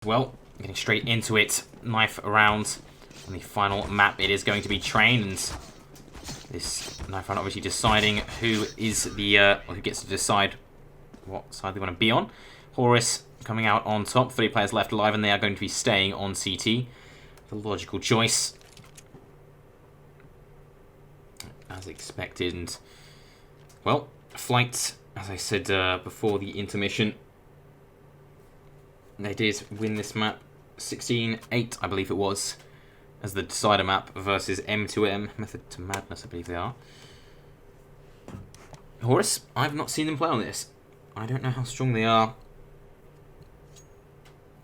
Well, getting straight into it. Knife around on the final map. It is going to be Train, and this knife round obviously deciding who is the or who gets to decide what side they want to be on. Horus coming out on top. 3 players left alive, and they are going to be staying on CT. The logical choice, as expected. And well, Flight, as I said before the intermission, they did win this map 16-8, I believe it was, as the decider map versus M2M, Method to Madness, I believe they are. Horus, I've not seen them play on this. I don't know how strong they are.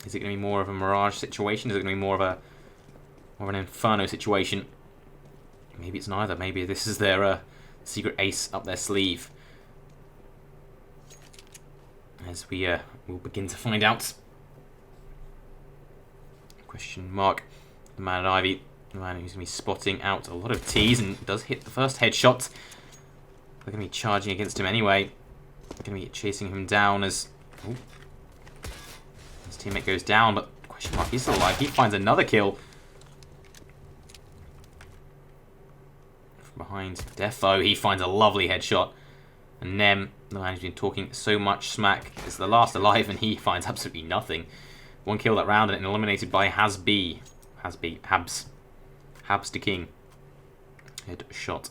Is it going to be more of a Mirage situation? Is it going to be more of an Inferno situation? Maybe it's neither. Maybe this is their secret ace up their sleeve. As we will begin to find out. Question mark. The man at Ivy, the man who's going to be spotting out a lot of T's and does hit the first headshot. They're going to be charging against him anyway. They're going to be chasing him down as his teammate goes down, but question mark, he's still alive. He finds another kill. From behind Defo, he finds a lovely headshot. And Nem, the man who's been talking so much smack, is the last alive, and he finds absolutely nothing. 1 kill that round and eliminated by Habs the King. Headshot.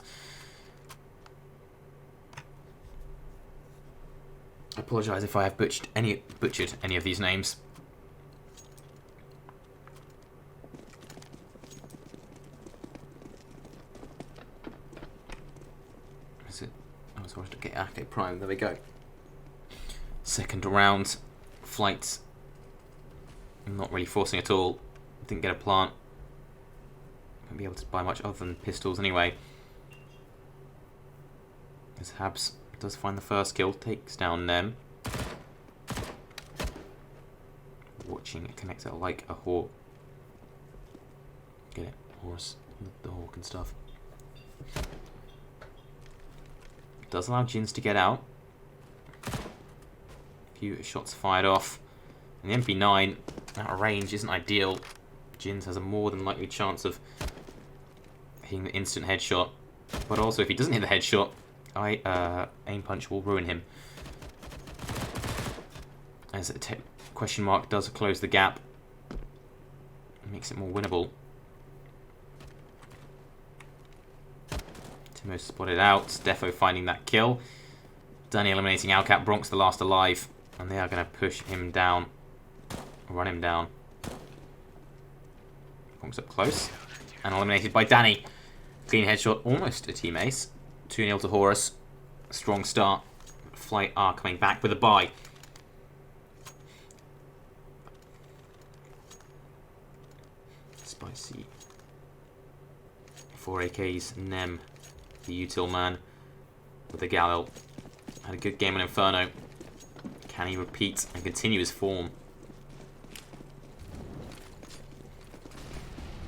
I apologise if I have butchered any of these names. Is it? Oh, sorry. Okay, Prime. There we go. Second round. Flight. Not really forcing at all. Didn't get a plant. Won't be able to buy much other than pistols anyway. As Habs does find the first kill, takes down Nem. Watching it connect it like a hawk. Get it? Horus, the hawk and stuff. Does allow Jins to get out. A few shots fired off. And the MP9 out of range isn't ideal. Jins has a more than likely chance of hitting the instant headshot. But also, if he doesn't hit the headshot, aim punch will ruin him. As a question mark does close the gap. It makes it more winnable. Timo spotted out. Defo finding that kill. Danny eliminating Alcat. Bronx the last alive. And they are going to push him down. Run him down. Bronx up close. And eliminated by Danny. Clean headshot. Almost a team ace. 2-0 to Horus. Strong start. Flight are coming back with a bye. Spicy. 4 AKs. Nem, the util man, with the Galil. Had a good game on Inferno. Can he repeat and continue his form?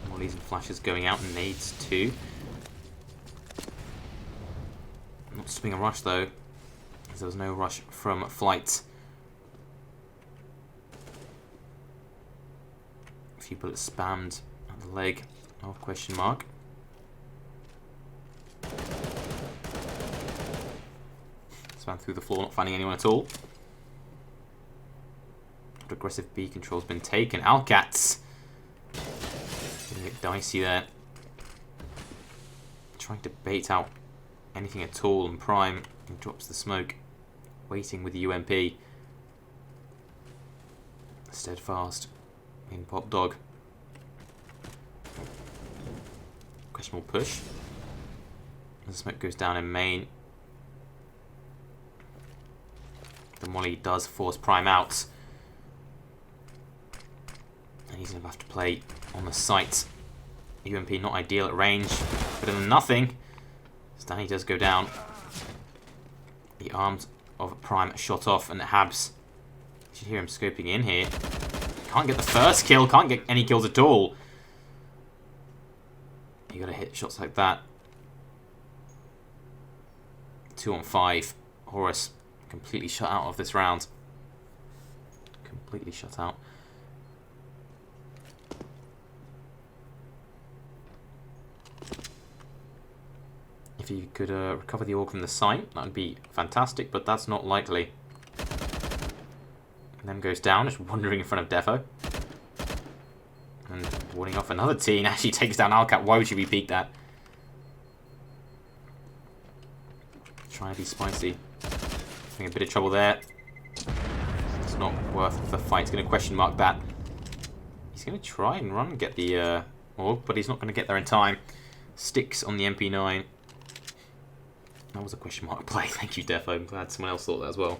Mollies and flashes going out, and nades too. Not swing a rush though, as there was no rush from Flight. A few bullets spammed at the leg of question mark. Spammed through the floor, not finding anyone at all. Aggressive B control's been taken. Alcats getting a bit dicey there. Trying to bait out anything at all, and Prime drops the smoke, waiting with the UMP. Steadfast in Pop Dog. Questionable push. The smoke goes down in main. The molly does force Prime out. And he's going to have to play on the site. UMP not ideal at range. Better than nothing. Stanley does go down. The arms of Prime shot off, and Habs. You should hear him scoping in here. Can't get the first kill. Can't get any kills at all. You gotta hit shots like that. 2 on 5. Horus completely shut out of this round. Completely shut out. If he could recover the orb from the site, that would be fantastic, but that's not likely. And then goes down, just wandering in front of Defo. And warding off another T, and actually takes down Alcat. Why would you be peeked at? Trying to be spicy. Having a bit of trouble there. It's not worth the fight. He's going to question mark that. He's going to try and run and get the orb, but he's not going to get there in time. Sticks on the MP9. That was a question mark play. Thank you, Defo. I'm glad someone else thought that as well.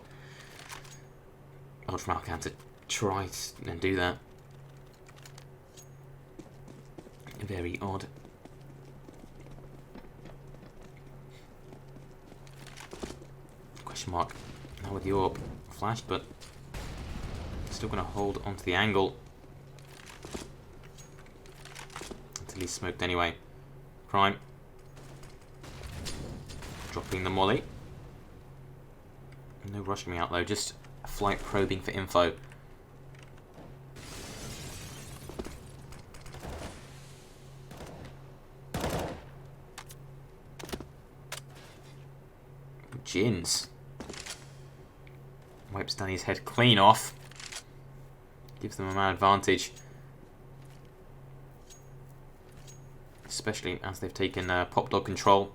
Odd from Alcan to try and do that. Very odd. Question mark. Now with the orb flashed, but still going to hold onto the angle until he's smoked anyway. Prime. Dropping the molly. No rushing me out though, just flight probing for info. Jins. Wipes Danny's head clean off. Gives them a man advantage. Especially as they've taken Pop Dog control.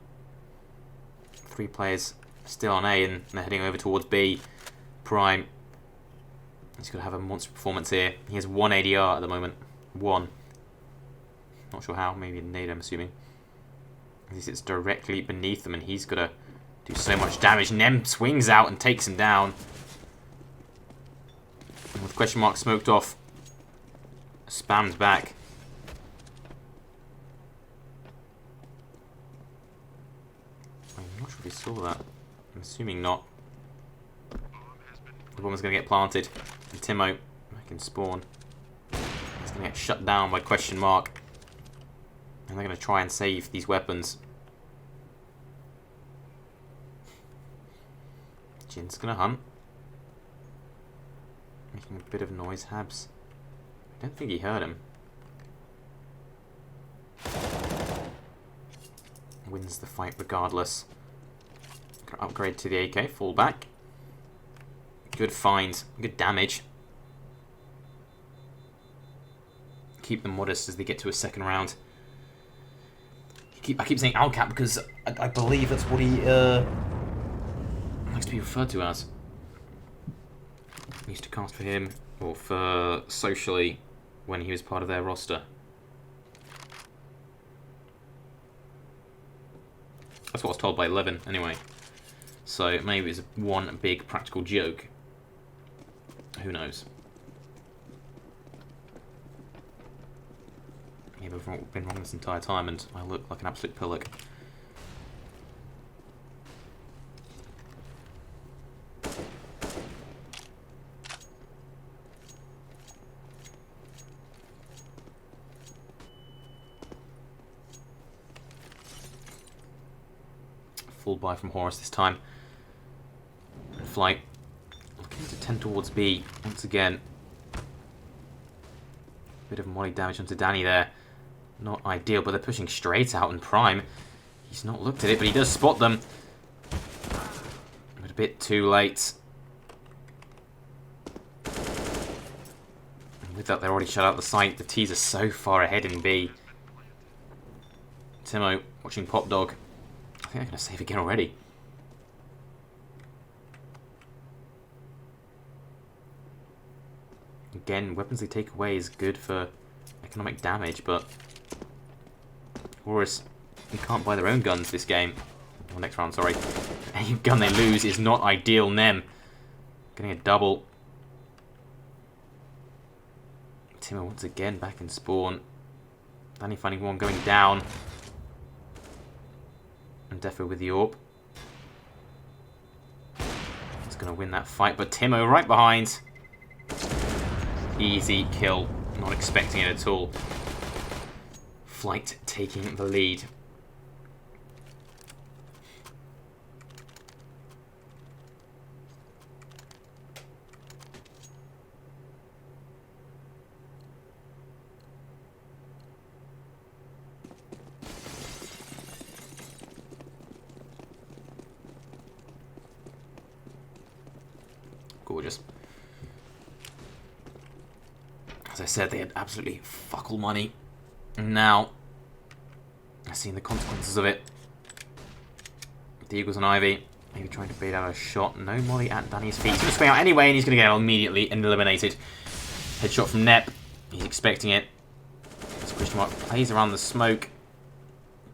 3 players still on A and they're heading over towards B. Prime. He's going to have a monster performance here. He has 1 ADR at the moment. 1. Not sure how. Maybe a nade, I'm assuming. He sits directly beneath them and he's got to do so much damage. Nem swings out and takes him down. And with question mark smoked off. Spammed back. I'm not sure if he saw that. I'm assuming not. The bomb is going to get planted. And Timo back in spawn. He's going to get shut down by question mark. And they're going to try and save these weapons. Jin's going to hunt. Making a bit of noise, Habs. I don't think he heard him. Wins the fight regardless. Gonna upgrade to the AK, fall back. Good find, good damage. Keep them modest as they get to a second round. I keep saying Alcat because I believe that's what he likes to be referred to as. I used to cast for him, or for Socially, when he was part of their roster. That's what I was told by 11, anyway. So maybe it's one big practical joke. Who knows? Maybe I've been wrong this entire time and I look like an absolute pillock. Full buy from Horus this time. Flight. Looking to tend towards B once again. Bit of molly damage onto Danny there. Not ideal, but they're pushing straight out in Prime. He's not looked at it, but he does spot them. But a bit too late. And with that, they're already shut out the site. The T's are so far ahead in B. Timo watching Pop Dog. I think I'm going to save again already. Again, weapons they take away is good for economic damage, but Horus, you can't buy their own guns this game. Or next round, sorry. Any gun they lose is not ideal. Nem getting a double. Timo once again back in spawn. Danny finding one going down. And Defo with the orb. He's going to win that fight, but Timo right behind. Easy kill. Not expecting it at all. Flight taking the lead. As I said, they had absolutely fuck all money. And now, I've seen the consequences of it. The Eagles and Ivy, maybe trying to bait out a shot. No molly at Danny's feet. He's going to swing out anyway, and he's going to get out immediately and eliminated. Headshot from Nep. He's expecting it. This question mark plays around the smoke.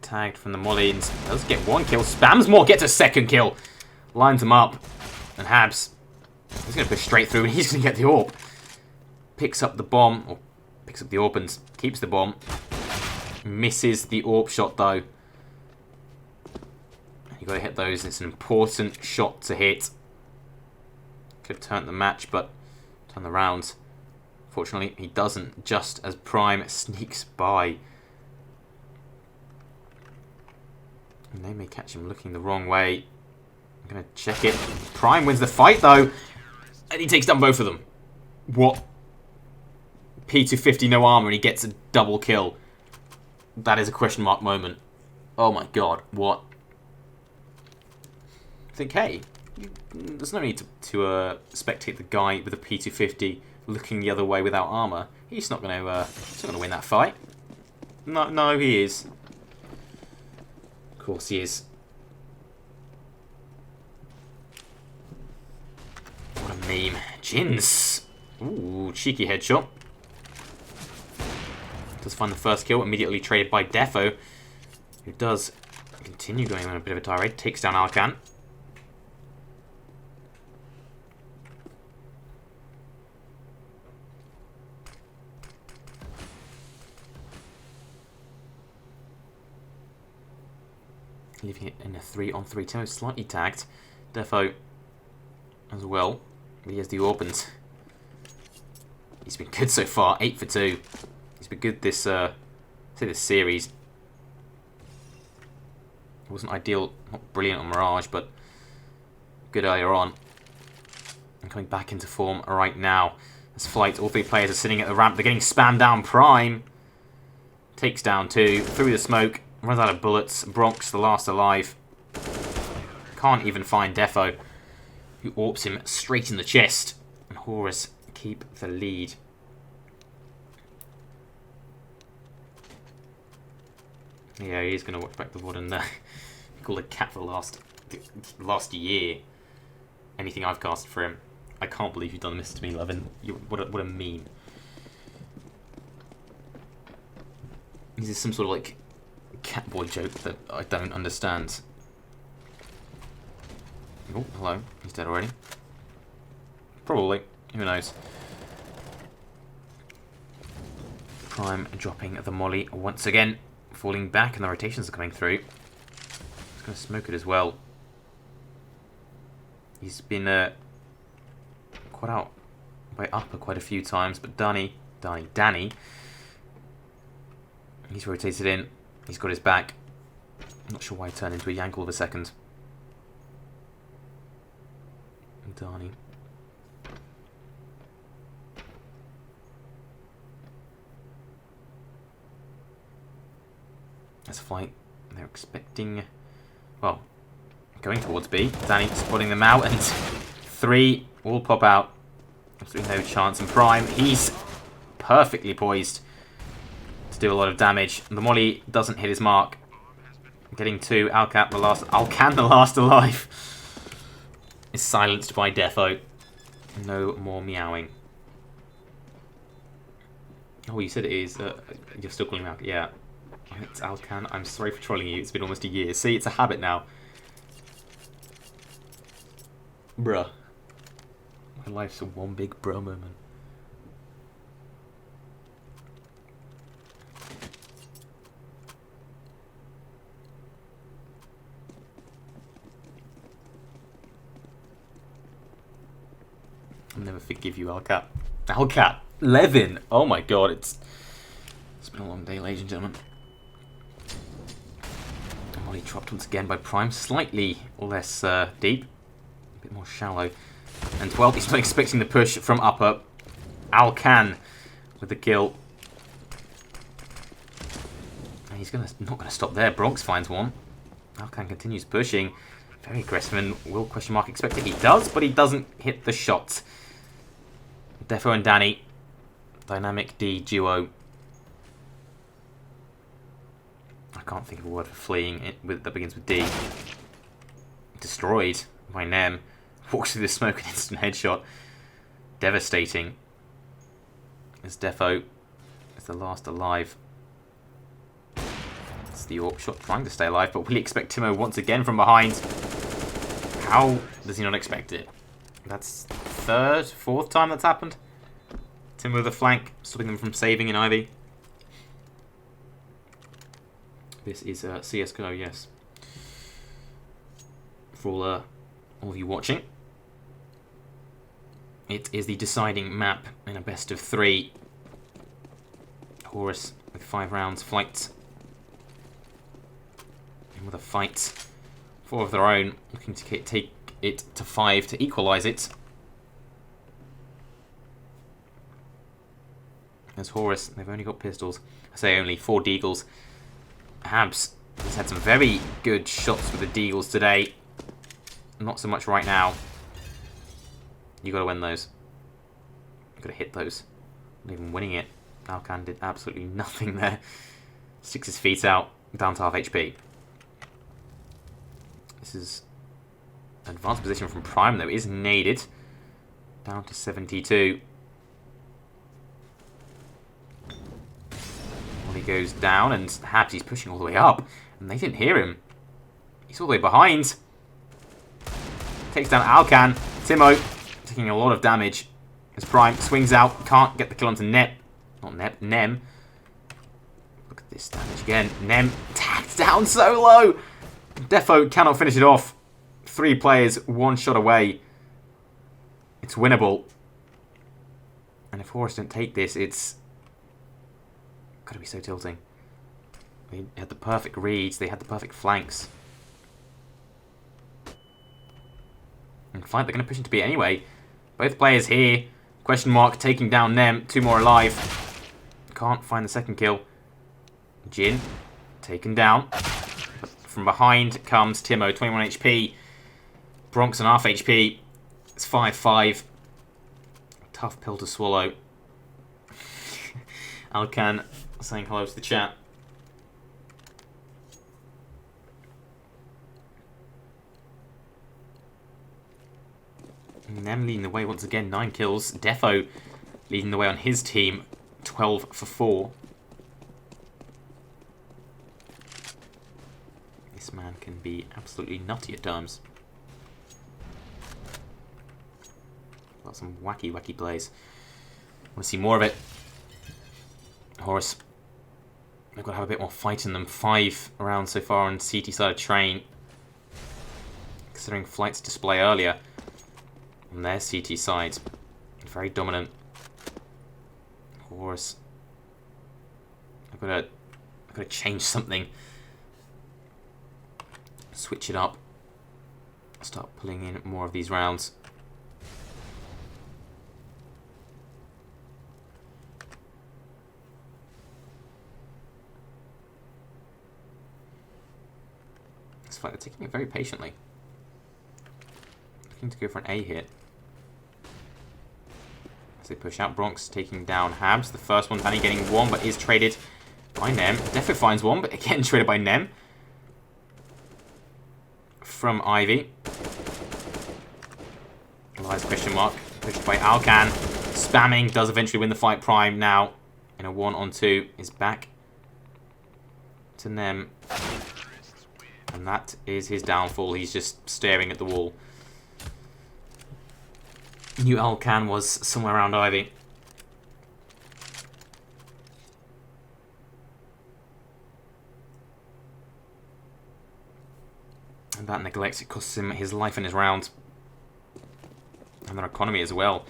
Tagged from the molly and does get one kill. Spams more, gets a second kill. Lines him up. And Habs, he's going to push straight through and he's going to get the AWP. Picks up the bomb, or picks up the AWP and keeps the bomb. Misses the AWP shot though. You got to hit those. It's an important shot to hit. Could have turned the match, but turned the round. Fortunately, he doesn't. Just as Prime sneaks by. And they may catch him looking the wrong way. I'm going to check it. Prime wins the fight, though. And he takes down both of them. What? P250, no armor, and he gets a double kill. That is a question mark moment. Oh my god, what? I think, hey, there's no need to spectate the guy with a P250 looking the other way without armor. He's not going to win that fight. No, he is. Of course he is. What a meme. Jins. Ooh, cheeky headshot. Does find the first kill, immediately traded by Defo, who does continue going on a bit of a tirade. Takes down Alcan. Leaving it in a 3-on-3 tempo, slightly tagged. Defo as well. He has the AWP. He's been good so far, 8 for 2. He's been good this series. It wasn't ideal, not brilliant on Mirage, but good earlier on. And coming back into form right now. As Flight, all three players are sitting at the ramp. They're getting spammed down. Prime takes down 2 through the smoke. Runs out of bullets. Bronx, the last alive. Can't even find Defo, who AWPs him straight in the chest. And Horus keep the lead. Yeah, he's going to watch back the VOD and call it cat for the last year. Anything I've cast for him. I can't believe you've done this to me, Levin. What a meme. Is this some sort of like catboy joke that I don't understand? Oh, hello. He's dead already. Probably. Who knows? Prime dropping the molly once again. Falling back and the rotations are coming through. He's going to smoke it as well. He's been caught out by upper quite a few times, but Danny, he's rotated in. He's got his back. I'm not sure why he turned into a yank all of a second. Danny. That's a fight. They're expecting... Well, going towards B. Danny spotting them out, and 3 will pop out. Absolutely no chance. And Prime, he's perfectly poised to do a lot of damage. And the molly doesn't hit his mark. Getting 2. Alcan, the last alive, is silenced by Defo. No more meowing. Oh, you said it is. You're still calling him Alcan. Yeah. It's Alcan. I'm sorry for trolling you. It's been almost a year. See, it's a habit now. Bruh. My life's a one big bruh moment. I'll never forgive you, Alcat. Alcat! Levin! Oh my god, it's been a long day, ladies and gentlemen. Molly dropped once again by Prime, slightly less deep, a bit more shallow. And 12, he's not expecting the push from upper. Alcan with the kill. And he's not going to stop there. Bronx finds one. Alcan continues pushing. Very aggressive, and will question mark expect it? He does, but he doesn't hit the shot. Defo and Danny Dynamic D duo. I can't think of a word for fleeing that begins with D. Destroyed by Nem. Walks through the smoke and instant headshot. Devastating. As Defo is the last alive. It's the AWP shot trying to stay alive, but will he expect Timo once again from behind? How does he not expect it? That's third, fourth time that's happened. Timo with a flank, stopping them from saving in Ivy. This is CSGO, yes. For all of you watching. It is the deciding map in a best of 3. Horus with 5 rounds, flight. And with a fight. 4 of their own, looking to take it to 5 to equalise it. As Horus, they've only got pistols. I say only 4 deagles. Habs has had some very good shots with the deagles today. Not so much right now. You got to win those. You got to hit those. Not even winning it. Alcan did absolutely nothing there. Sticks his feet out, down to half HP. This is an advanced position from Prime though. It is naded. Down to 72. Well, he goes down and Habs, he's pushing all the way up. And they didn't hear him. He's all the way behind. Takes down Alcan. Timo taking a lot of damage. As Prime swings out. Can't get the kill onto Nem. Look at this damage again. Nem tagged down so low. Defo cannot finish it off. 3 players, 1 shot away. It's winnable. And if Horus don't take this, it's got to be so tilting. They had the perfect reads. They had the perfect flanks. In fact, they're going to push into B anyway. Both players here. Question mark taking down Nem. 2 more alive. Can't find the second kill. Jin taken down. From behind comes Timo. 21 HP. Bronx and half HP. It's 5-5. Tough pill to swallow. Alcan saying hello to the chat. Nem leading the way once again, 9 kills. Defo leading the way on his team, 12 for 4. This man can be absolutely nutty at times. Got some wacky plays. Want to see more of it. Horus, they've got to have a bit more fight in them. 5 rounds so far on CT side of train. Considering Flight's display earlier. On their CT side, very dominant. Horus, I've got to change something. Switch it up. Start pulling in more of these rounds. It's like they're taking it very patiently. Looking to go for an A hit. As they push out, Bronx taking down Habs. The first one, Danny getting 1, but is traded by Nem. Defo finds 1, but again traded by Nem. From Ivy. Elias question mark. Pushed by Alcan. Spamming, does eventually win the fight. Prime now in a 1-on-2 is back to Nem. And that is his downfall. He's just staring at the wall. Knew Alcan was somewhere around Ivy. And that neglect, it costs him his life and his round. And their economy as well.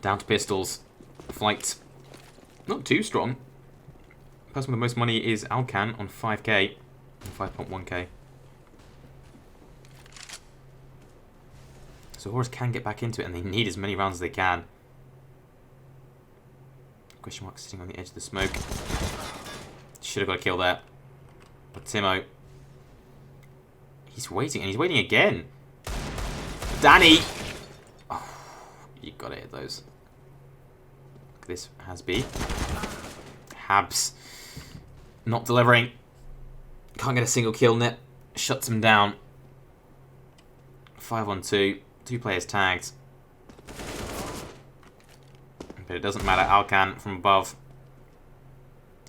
Down to pistols. Flight. Not too strong. The person with the most money is Alcan on 5k. And 5.1k. So Horus can get back into it and they need as many rounds as they can. Question mark sitting on the edge of the smoke. Should have got a kill there. But Timo. He's waiting and he's waiting again. Danny! Oh, you gotta hit those. this has B. Habs not delivering. Can't get a single kill. Net shuts him down. 5-on-2. 2 players tagged. But it doesn't matter. Alcan from above.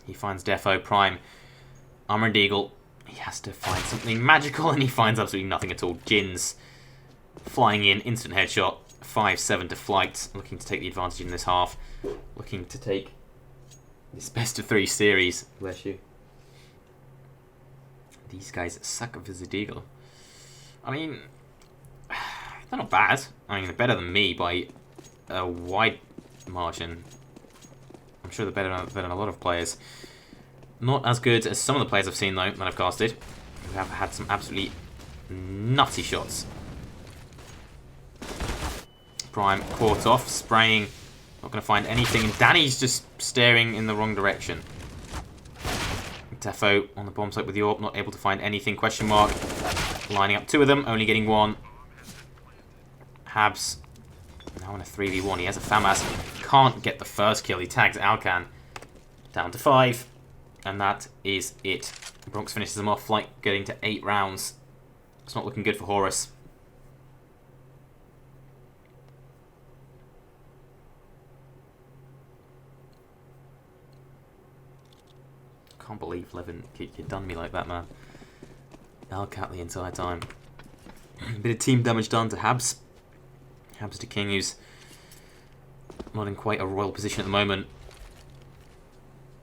He finds Defo. Prime. Armored Eagle. He has to find something magical, and he finds absolutely nothing at all. Jins flying in. Instant headshot. 5-7 to Flight. Looking to take the advantage in this half. Looking to take this best of 3 series. Bless you. These guys suck a Visit Eagle. I mean, they're not bad. I mean, they're better than me by a wide margin. I'm sure they're better than a lot of players. Not as good as some of the players I've seen, though, that I've casted, who have had some absolutely nutty shots. Prime caught off, spraying. Not going to find anything. And Danny's just staring in the wrong direction. Defo on the bomb site with the AWP, not able to find anything. Question mark. Lining up 2 of them, only getting 1. Habs now in a 3v1. He has a FAMAS. Can't get the first kill. He tags Alcan. Down to 5. And that is it. Bronx finishes them off. Flight getting to 8 rounds. It's not looking good for Horus. Can't believe Levin, you done me like that, man. Alcat the entire time. Bit of team damage done to Habs. Habs to King, who's not in quite a royal position at the moment.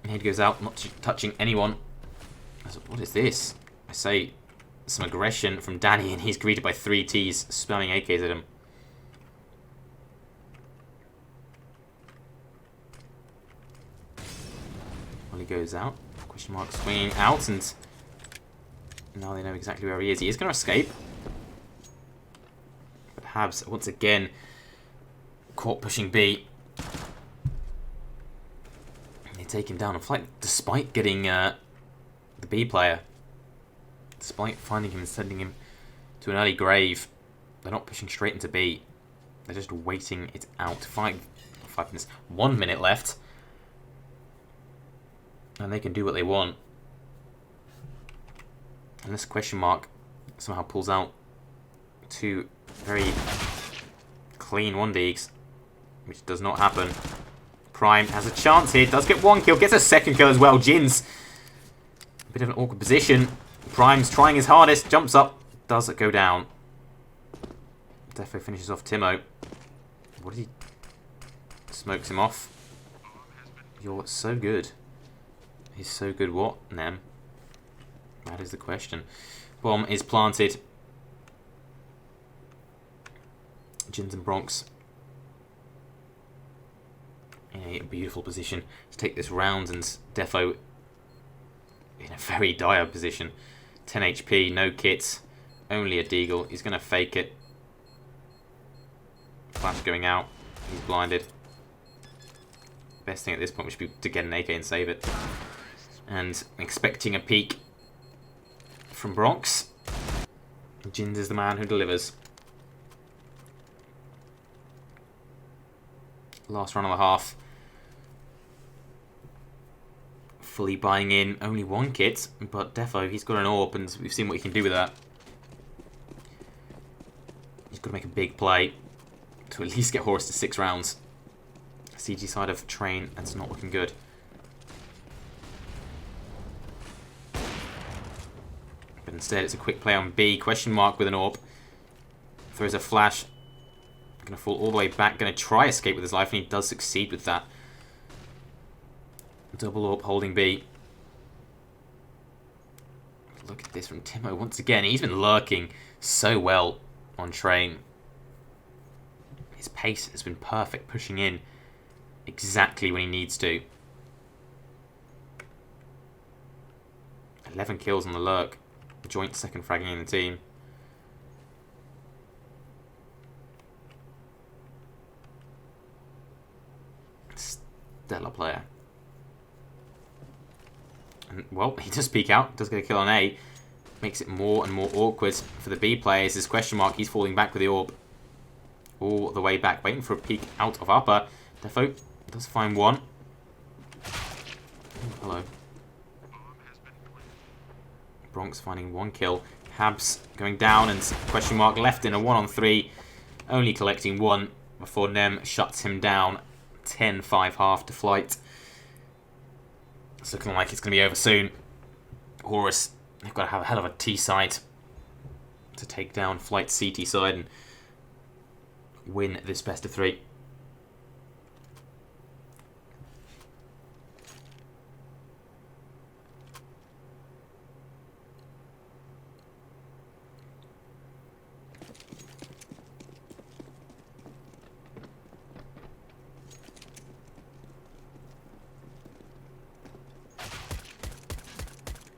Head goes out, not touching anyone. What is this? I say some aggression from Danny, and he's greeted by 3 Ts spamming AKs at him. Well, he goes out. Question mark swinging out, and now they know exactly where he is. He is going to escape. But Habs, once again, caught pushing B. And they take him down. And Flight, despite getting the B player, despite finding him and sending him to an early grave, they're not pushing straight into B. They're just waiting it out. 5 minutes. 1 minute left. And they can do what they want. And this question mark somehow pulls out 2 very clean 1Ds, which does not happen. Prime has a chance here, does get 1 kill, gets a 2nd kill as well. Jins, a bit of an awkward position. Prime's trying his hardest, jumps up, does go down. Defo finishes off Timo. What did he... Smokes him off. You're so good. He's so good what, Nem? That is the question. Bomb is planted. Jins and Bronx in a beautiful position to take this round, and Defo in a very dire position. 10 HP, no kits, only a deagle. He's going to fake it. Flash going out. He's blinded. Best thing at this point would be to get an AK and save it. And expecting a peek from Bronx. Jins is the man who delivers. Last run and a half. Fully buying in. Only 1 kit, but Defo, he's got an AWP, and we've seen what he can do with that. He's got to make a big play to at least get Horus to 6 rounds. CG side of Train, that's not looking good. But instead, it's a quick play on B. Question mark with an AWP. Throws a flash. Going to fall all the way back. Going to try escape with his life, and he does succeed with that. Double AWP holding B. Look at this from Timo once again. He's been lurking so well on Train. His pace has been perfect, pushing in exactly when he needs to. 11 kills on the lurk. Joint 2nd fragging in the team. Stellar player. And, well, he does peek out. Does get a kill on A. Makes it more and more awkward for the B players. His question mark, he's falling back with the AWP. All the way back, waiting for a peek out of upper. Defo Does find one. Oh, hello. Bronx finding one kill. Habs going down and question mark left in a 1-on-3. Only collecting one before Nem shuts him down. 10-5 half to flight. It's looking like it's going to be over soon. Horus, they've got to have a hell of a T side to take down Flight CT side and win this best of 3.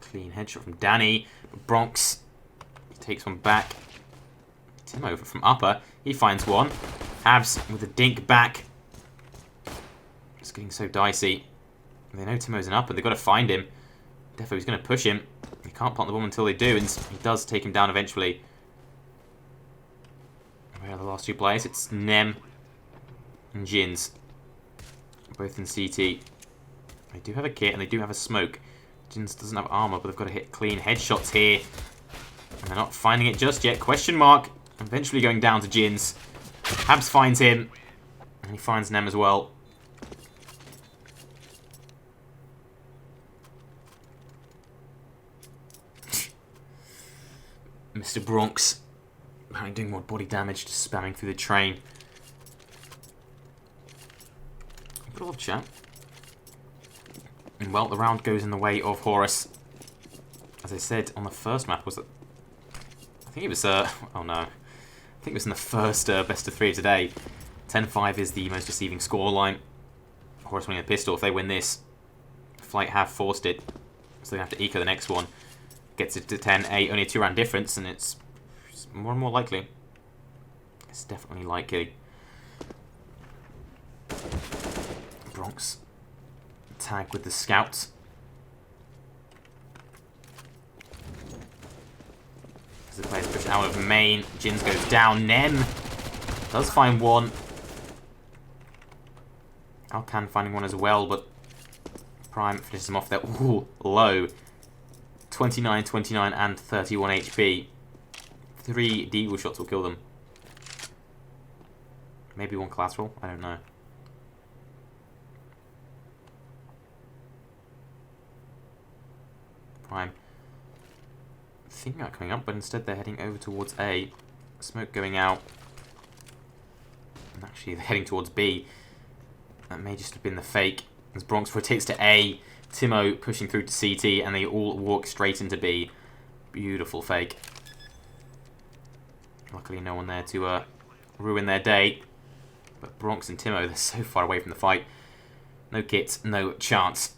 Clean headshot from Danny. Bronx takes one back. Tim over from upper. He finds one. Habs with a dink back. It's getting so dicey. They know Timo's an upper. They've got to find him. Defo's going to push him. They can't plant the bomb until they do, and he does take him down eventually. Where are the last 2 players? It's Nem and Jins. Both in CT. They do have a kit and they do have a smoke. Jins doesn't have armor, but they've got to hit clean headshots here. And they're not finding it just yet. Question mark. Eventually going down to Jins. Habs finds him. And he finds Nem as well. Mr. Bronx. Apparently doing more body damage, just spamming through the train. Good old chap. And well, the round goes in the way of Horus. As I said on the first map, was it? I think it was, oh no. I think it was in the first best of 3 of today. 10-5 is the most deceiving scoreline. Horus winning the pistol. If they win this, Flight have forced it. So they have to eco the next one. Gets it to 10-8, only a 2-round difference, and it's more and more likely. It's definitely likely. Bronx tag with the scouts. As the players push out of main, Jins goes down. Nem does find one. Alcan finding one as well, but Prime finishes him off there. Ooh, low. 29, 29, and 31 HP. 3 deagle shots will kill them. Maybe 1 collateral? I don't know. Prime thinking about coming up, but instead they're heading over towards A. Smoke going out. And actually they're heading towards B. That may just have been the fake. As Bronx rotates to A. Timo pushing through to CT, and they all walk straight into B. Beautiful fake. Luckily no one there to ruin their day. But Bronx and Timo, they're so far away from the fight. No kits, no chance.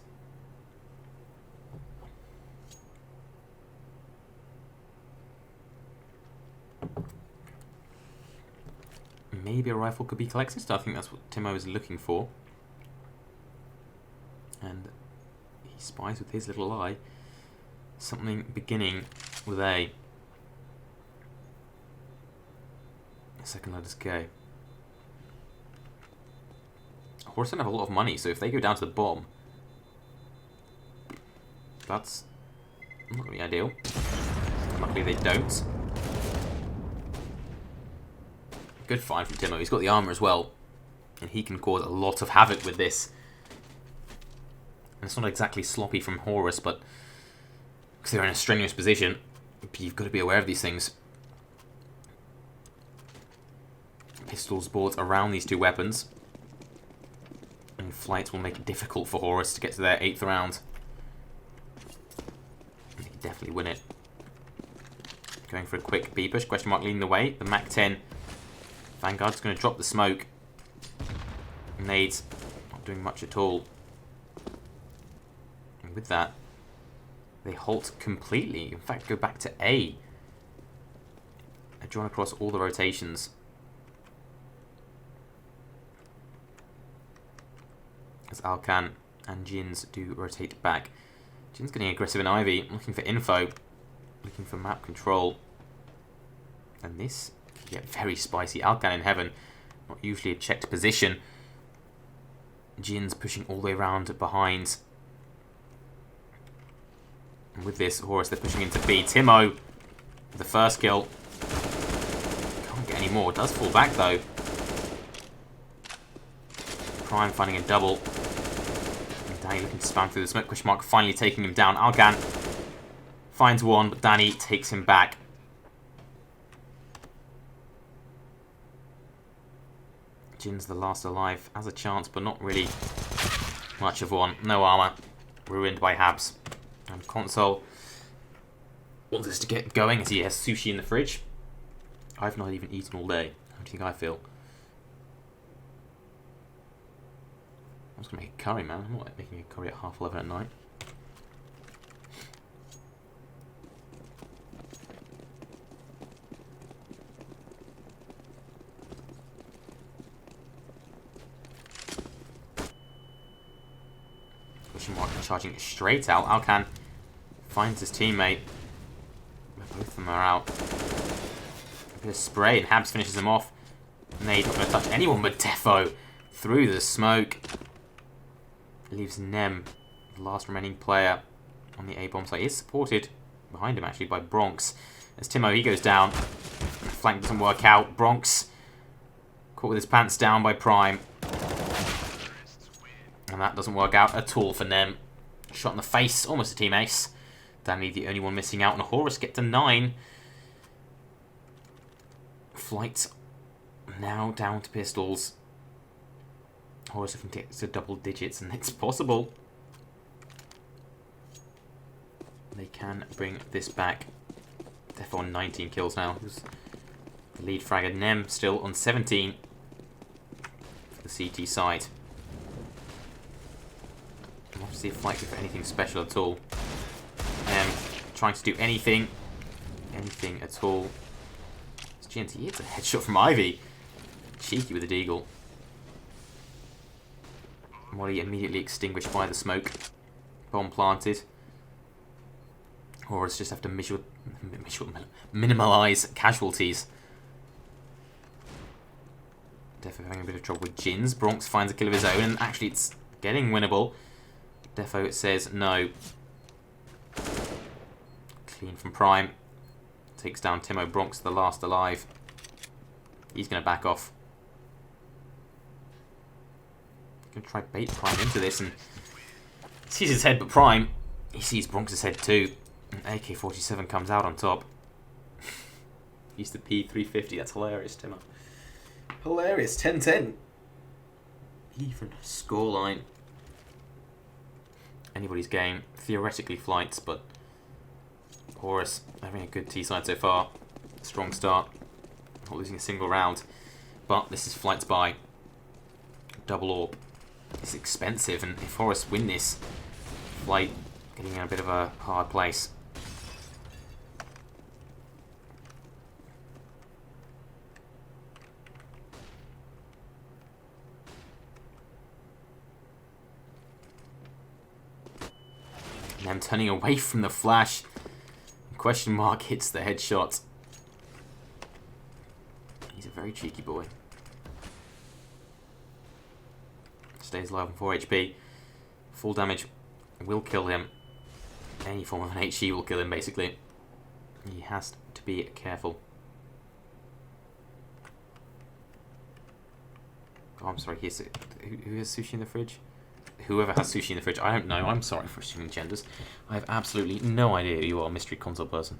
Maybe a rifle could be collected. I think that's what Timo is looking for. And he spies with his little eye something beginning with A. Second let us go. Horus don't have a lot of money, so if they go down to the bomb, that's not really ideal. Luckily they don't. Good find from Timo. He's got the armor as well, and he can cause a lot of havoc with this. And it's not exactly sloppy from Horus, but because they're in a strenuous position, you've got to be aware of these things. Pistols bought around these 2 weapons, and Flight will make it difficult for Horus to get to their 8th round. They can definitely win it. Going for a quick B push. Question mark leading the way. The Mac 10. Vanguard's going to drop the smoke. Nades not doing much at all. And with that, they halt completely. In fact, go back to A. They're drawn across all the rotations. As Alcan and Jins do rotate back. Jin's getting aggressive in Ivy, looking for info, looking for map control. And this can get very spicy. Alcan in heaven, not usually a checked position. Jin's pushing all the way around behind. And with this, Horus, they're pushing into B. Timo, with the first kill. Can't get any more. Does fall back, though. Prime finding a double. And Danny looking to spam through the smoke. Question mark finally taking him down. Algan finds one, but Danny takes him back. Jin's the last alive. Has a chance, but not really much of one. No armor. Ruined by Habs. And Console wants us to get going as he has sushi in the fridge. I've not even eaten all day. How do you think I feel? I was going to make a curry, man. I'm not making a curry at 11:30 at night. Charging straight out. Alcan finds his teammate. Both of them are out. A bit of spray and Habs finishes him off. Nade not going to touch anyone but Defo through the smoke. Leaves Nem, the last remaining player on the A-bomb site. He is supported behind him actually by Bronx. As Timo, he goes down. The flank doesn't work out. Bronx caught with his pants down by Prime. And that doesn't work out at all for Nem. Shot in the face, almost a team ace. Danny the only one missing out, and Horus get to 9. Flight now down to pistols. Horus can get to double digits, and it's possible. They can bring this back. Therefore, 19 kills now. Who's the lead fragger? Nem still on 17 for the CT side. Obviously, if likely for anything special at all. Trying to do anything at all. It's GNT. It's a headshot from Ivy. Cheeky with the deagle. Molly immediately extinguished by the smoke. Bomb planted. Horus just have to minimalize casualties. Defo having a bit of trouble with Jins. Bronx finds a kill of his own, and actually it's getting winnable. Defo says no. Clean from Prime. Takes down Timo. Bronx, the last alive. He's going to back off. Going to try bait Prime into this, and sees his head, but Prime, he sees Bronx's head too. And AK-47 comes out on top. He's the P350. That's hilarious, Timo. Hilarious. 10-10. Even scoreline. Anybody's game. Theoretically flights, but Horus having a good T-side so far. Strong start. Not losing a single round. But this is flights by. Double AWP. It's expensive, and if Horus win this, flight getting in a bit of a hard place. Nem turning away from the flash. Question mark hits the headshot. He's a very cheeky boy. Stays alive on 4 HP. Full damage will kill him. Any form of an HE will kill him, basically. He has to be careful. Oh, I'm sorry. Who has sushi in the fridge? Whoever has sushi in the fridge, I don't know. I'm sorry for assuming genders. I have absolutely no idea who you are, mystery console person.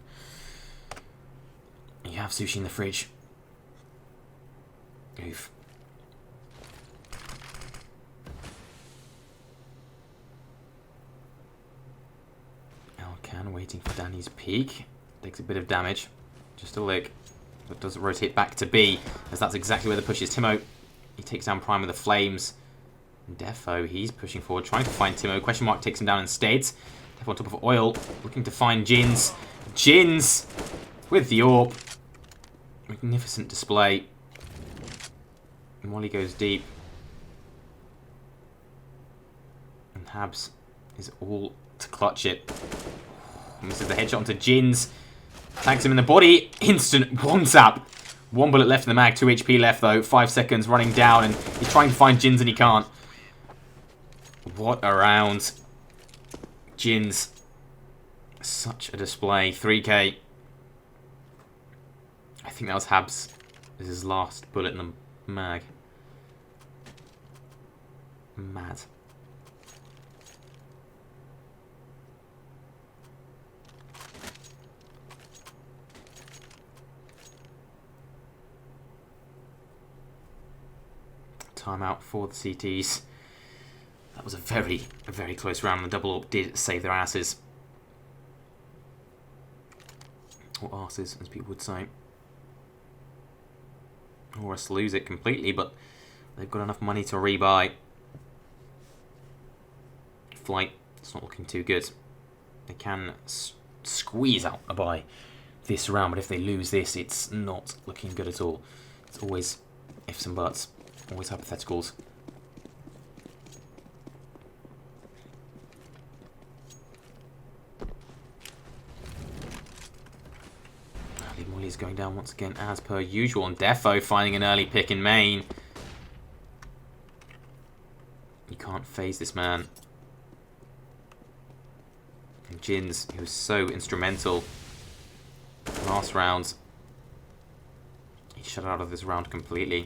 You have sushi in the fridge. Oof. Alcan waiting for Danny's peek. Takes a bit of damage. Just a lick. But does rotate back to B, as that's exactly where the push is. Timo, he takes down Prime with the flames. Defo, he's pushing forward, trying to find Timo. Question mark takes him down instead. Defo on top of Oil, looking to find Jins. Jins with the AWP. Magnificent display. Molly goes deep. And Habs is all to clutch it. Misses the headshot onto Jins. Tags him in the body. Instant one tap. 1 bullet left in the mag, 2 HP left though. 5 seconds running down, and he's trying to find Jins and he can't. What a round. Jins. Such a display. 3k. I think that was Habs. This is his last bullet in the mag. Mad. Timeout for the CTs. That was a very close round. The double AWP did save their asses. Or asses, as people would say. Horus lose it completely, but they've got enough money to rebuy. Flight, it's not looking too good. They can squeeze out a buy this round, but if they lose this, it's not looking good at all. It's always ifs and buts, always hypotheticals. Molly's going down once again as per usual, and Defo finding an early pick in main. You can't phase this man. And Jins, who was so instrumental last round, he shut out of this round completely.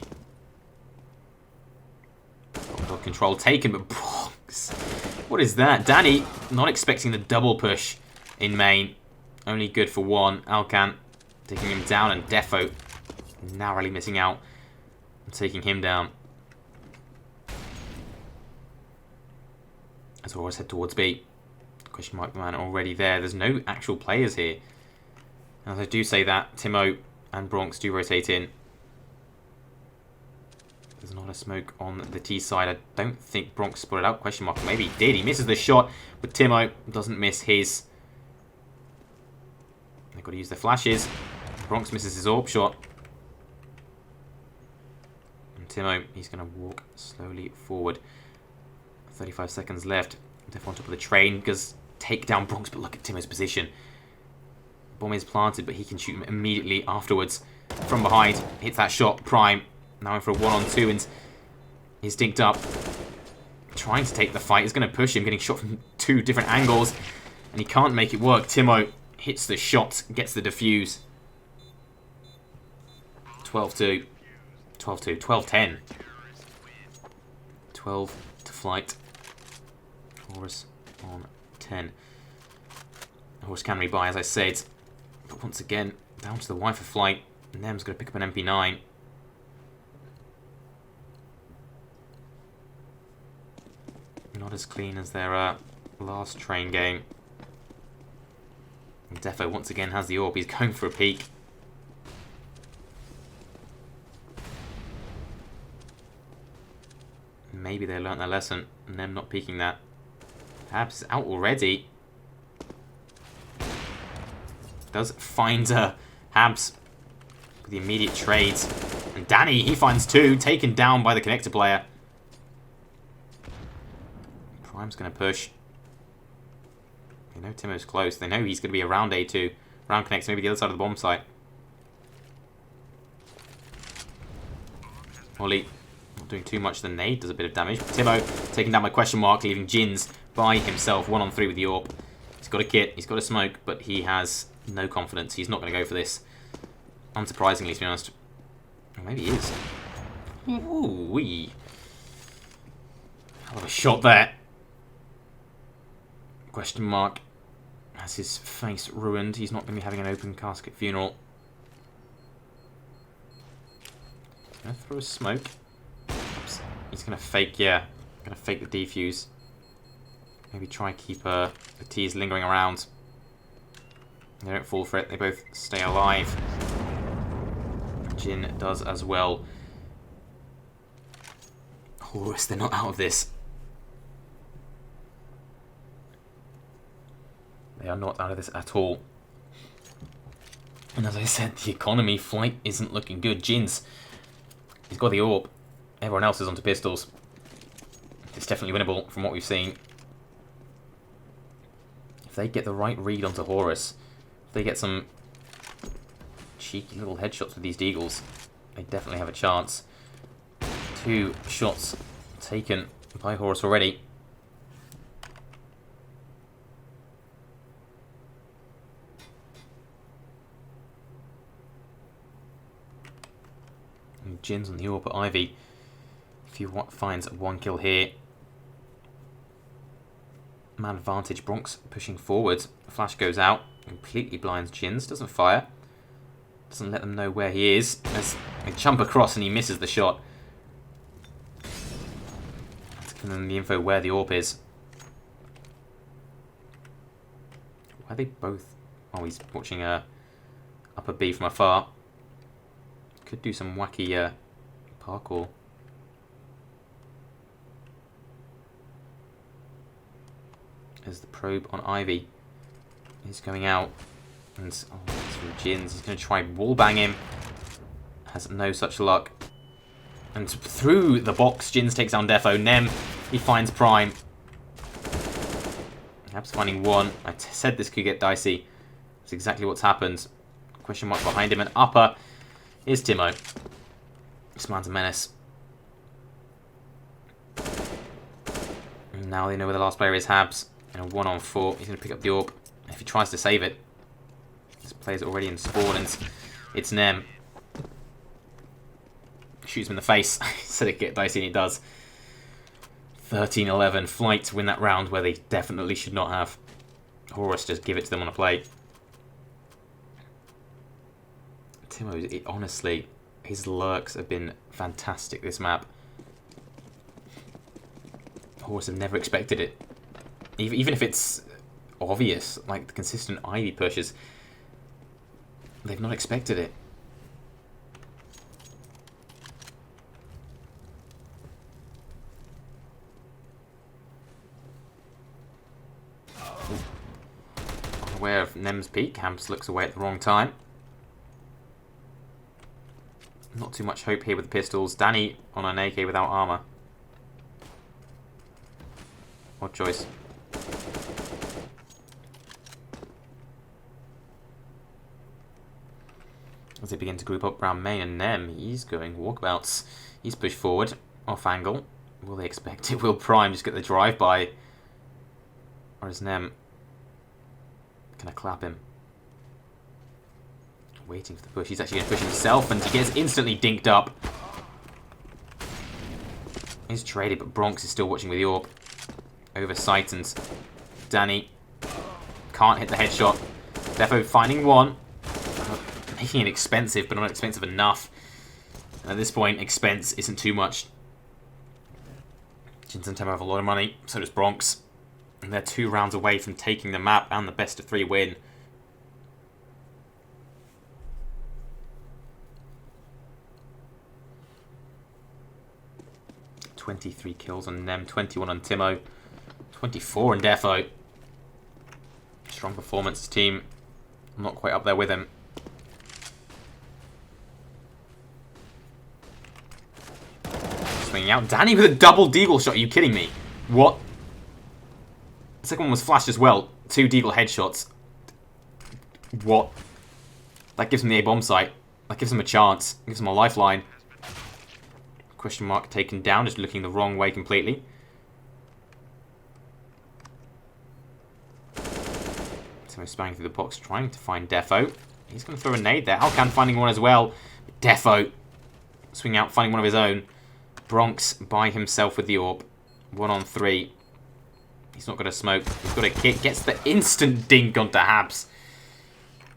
Got control taken, but Bronx. What is that? Danny not expecting the double push in main. Only good for one. Alcan taking him down, and Defo narrowly missing out and taking him down. As Horus head towards B. Question mark man already there. There's no actual players here. As I do say that, Timo and Bronx do rotate in. There's not a smoke on the T side. I don't think Bronx spotted out. Question mark. Maybe he did. He misses the shot, but Timo doesn't miss his. They've got to use their flashes. Bronx misses his AWP shot. And Timo, he's going to walk slowly forward. 35 seconds left. Def on top of the train because take down Bronx, but look at Timo's position. Bomb is planted, but he can shoot him immediately afterwards. From behind, hits that shot. Prime, now in for a 1-on-2, and he's dinked up. Trying to take the fight. He's going to push him, getting shot from two different angles, and he can't make it work. Timo hits the shot, gets the defuse. 12-2. 12-2. 12-10. 12 to flight. Horus on 10. Horus can rebuy, as I said. But once again, down to the wire for flight. Nem's going to pick up an MP9. Not as clean as their last train game. And Defo once again has the AWP. He's going for a peek. Maybe they learnt their lesson, and them not peeking that. Habs out already. Does find Habs with the immediate trades. And Danny, he finds two, taken down by the connector player. Prime's going to push. They know Timo's close. They know he's going to be around A2. Around connects, maybe the other side of the bomb site. Ollie. Not doing too much. The nade does a bit of damage. Timo taking down my question mark, leaving Jins by himself. 1-on-3 with the AWP. He's got a kit, he's got a smoke, but he has no confidence. He's not going to go for this. Unsurprisingly, to be honest. Or maybe he is. Ooh, wee. Hell of a shot there. Question mark. Has his face ruined. He's not going to be having an open casket funeral. Going to throw a smoke. He's going to fake, yeah. Going to fake the defuse. Maybe try and keep the T's lingering around. They don't fall for it. They both stay alive. Jin does as well. Horus, they're not out of this. They are not out of this at all. And as I said, the economy flight isn't looking good. Jin's, he's got the AWP. Everyone else is onto pistols. It's definitely winnable from what we've seen. If they get the right read onto Horus, if they get some cheeky little headshots with these deagles, they definitely have a chance. 2 shots taken by Horus already. Jin's on the AWP, but Ivy, if he finds 1 kill here, man advantage. Bronx pushing forward. Flash goes out, completely blinds Jins, doesn't fire, doesn't let them know where he is. As they jump across and he misses the shot. That's giving them the info where the AWP is. Why are they both? Oh, he's watching upper B from afar. Could do some wacky parkour. As the probe on Ivy is going out. And it's through Jins. He's going to try wallbang him. Has no such luck. And through the box, Jins takes down Defo. Nem, he finds Prime. Perhaps finding 1. I said this could get dicey. That's exactly what's happened. Question mark behind him. And upper is Timo. This man's a menace. And now they know where the last player is, Habs. In a 1-on-4. He's going to pick up the AWP. If he tries to save it. This player's already in spawn and it's Nem. Shoots him in the face. Said it'd get dicey and it does. 13-11. Flight to win that round where they definitely should not have. Horus just give it to them on a plate. Timo, honestly, his lurks have been fantastic this map. Horus have never expected it. Even if it's obvious, like the consistent Ivy pushes, they've not expected it. Unaware of Nem's peak, Hamps looks away at the wrong time. Not too much hope here with the pistols. Danny on an AK without armor. Odd choice. As they begin to group up around main and Nem, he's going walkabouts. He's pushed forward, off angle. Will they expect it? Will Prime just get the drive-by? Or is Nem gonna clap him? Waiting for the push. He's actually going to push himself and he gets instantly dinked up. He's traded, but Bronx is still watching with the AWP. Oversight and Danny can't hit the headshot. Defo finding 1. Making it expensive, but not expensive enough. And at this point, expense isn't too much. Jins and Temo have a lot of money, so does Bronx. And they're 2 rounds away from taking the map and the best of 3 win. $23 kills on Nem, 21 on Timo, 24 on Defo. Strong performance, team. I'm not quite up there with him. Swinging out. Danny with a double deagle shot. Are you kidding me? What? The second one was flashed as well. 2 deagle headshots. What? That gives him the A-bomb site. That gives him a chance. Gives him a lifeline. Question mark taken down, just looking the wrong way completely. So spamming through the box, trying to find Defo. He's going to throw a nade there. Alcan finding 1 as well. Defo swing out, finding 1 of his own. Bronx by himself with the AWP. 1-on-3. He's not going to smoke. He's got a kick. Gets the instant dink onto Habs.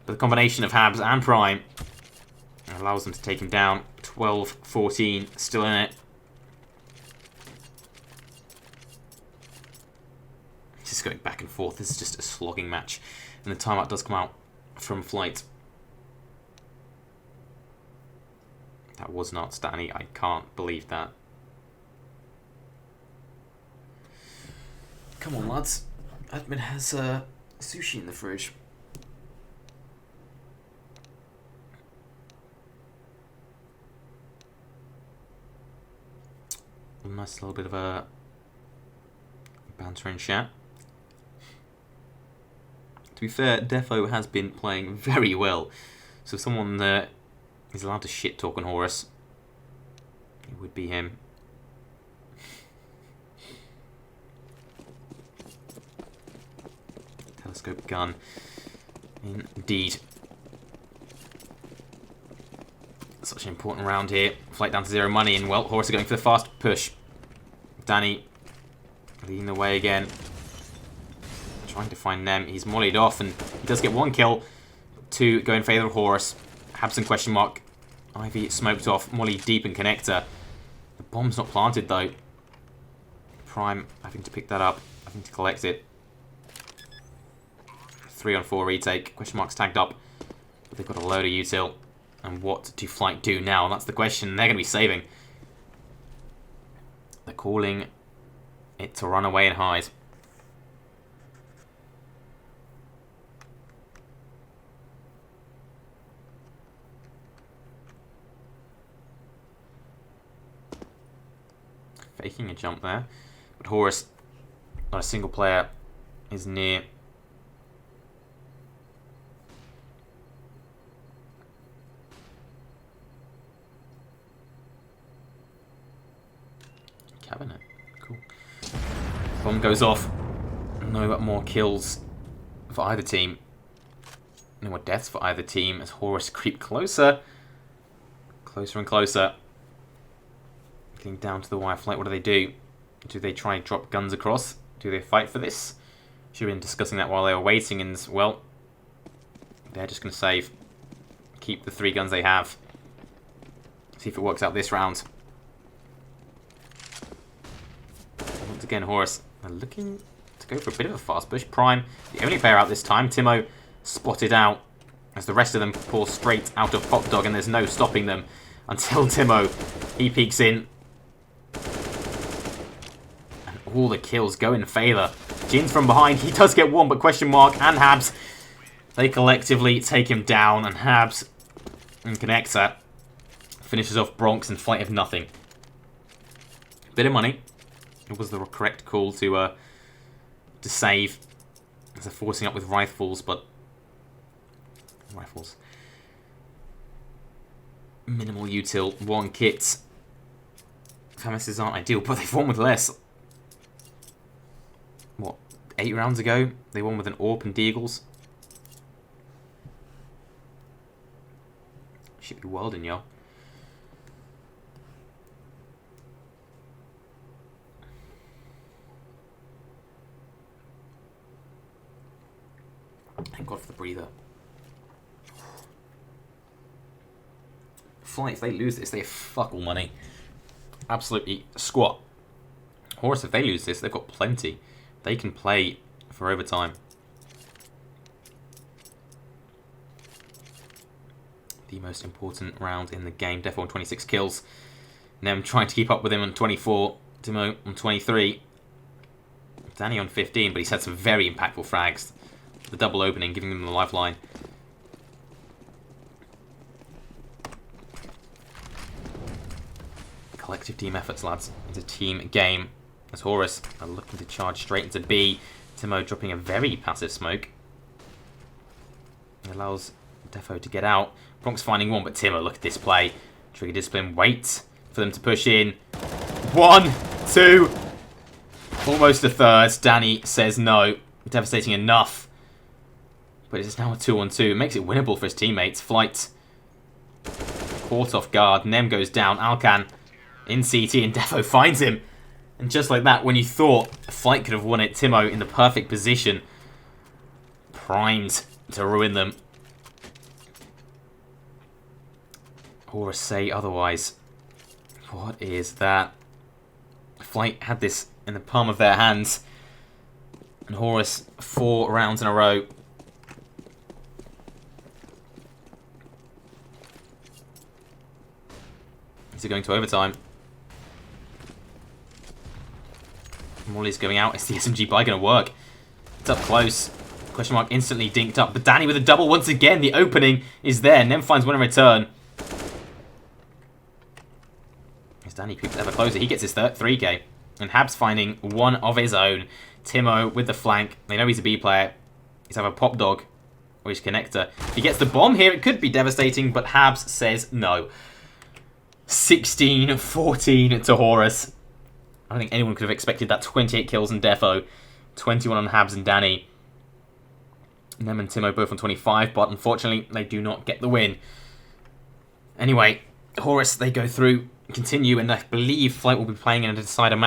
But the combination of Habs and Prime allows them to take him down. 12-14, still in it. Just going back and forth. This is just a slogging match. And the timeout does come out from Flight. That was not Stanley. I can't believe that. Come on, lads. Admin has sushi in the fridge. A nice little bit of a banter in chat. To be fair, Defo has been playing very well. So if someone is allowed to shit talk on Horus, it would be him. Telescope gun. Indeed. So Such an important round here. Flight down to 0 money, and well, Horus are going for the fast push. Danny leading the way again. Trying to find them. He's mollied off, and he does get 1 kill. 2 go in favour of Horus. Habson question mark. Ivy smoked off. Molly deep in connector. The bomb's not planted though. Prime having to pick that up. Having to collect it. 3 on 4 retake. Question mark's tagged up. But they've got a load of util. And what do Flight do now? That's the question. They're going to be saving. They're calling it to run away and hide. Faking a jump there. But Horus, not a single player, is near. Cabinet. Cool. Bomb goes off. No more kills for either team. No more deaths for either team as Horus creep closer. Closer and closer. Getting down to the wire. Flight, what do they do? Do they try and drop guns across? Do they fight for this? Should have been discussing that while they were waiting, and well, they're just going to save. Keep the 3 guns they have. See if it works out this round. Once again, Horus are looking to go for a bit of a fast push. Prime, the only player out this time. Timo spotted out as the rest of them pour straight out of Pop Dog, and there's no stopping them until Timo, he peeks in. All the kills go in favour. Jin's from behind. He does get 1, but question mark and Habs, they collectively take him down. And Habs and Connector finishes off Bronx and Flight of nothing. Bit of money. It was the correct call to save. As they're forcing up with rifles, but rifles. Minimal util. 1 kit. Famises aren't ideal, but they've won with less. What, 8 rounds ago? They won with an AWP and Deagles. Should be welding, yo. Thank God for the breather. Flight, if they lose this, they have fuck all money. Absolutely squat. Horus, if they lose this, they've got plenty. They can play for overtime. The most important round in the game. Defo on 26 kills. Nem trying to keep up with him on 24. Timo on 23. Danny on 15, but he's had some very impactful frags. The double opening, giving them the lifeline. Collective team efforts, lads. It's a team game. As Horus are looking to charge straight into B. Timo dropping a very passive smoke. It allows Defo to get out. Bronx finding 1, but Timo, look at this play. Trigger discipline, wait for them to push in. 1, 2, almost a third. Danny says no. Devastating enough. But it's now a 2-on-2. It makes it winnable for his teammates. Flight caught off guard. Nem goes down. Alcan in CT, and Defo finds him. And just like that, when you thought Flight could have won it, Timo in the perfect position. Primed to ruin them. Horus say otherwise. What is that? Flight had this in the palm of their hands. And Horus 4 rounds in a row. Is it going to overtime? Morley's going out. Is the SMG buy going to work? It's up close. Question mark instantly dinked up. But Danny with a double once again. The opening is there. Nem finds one in return. As Danny creeps ever closer. He gets his 3k. And Habs finding 1 of his own. Timo with the flank. They know he's a B player. He's either Pop Dog or his Connector. If he gets the bomb here, it could be devastating. But Habs says no. 16-14 to Horus. I don't think anyone could have expected that. 28 kills in Defo. 21 on Habs and Danny. Nem and Timo both on 25, but unfortunately, they do not get the win. Anyway, Horus, they go through, continue, and I believe Flight will be playing in a decider match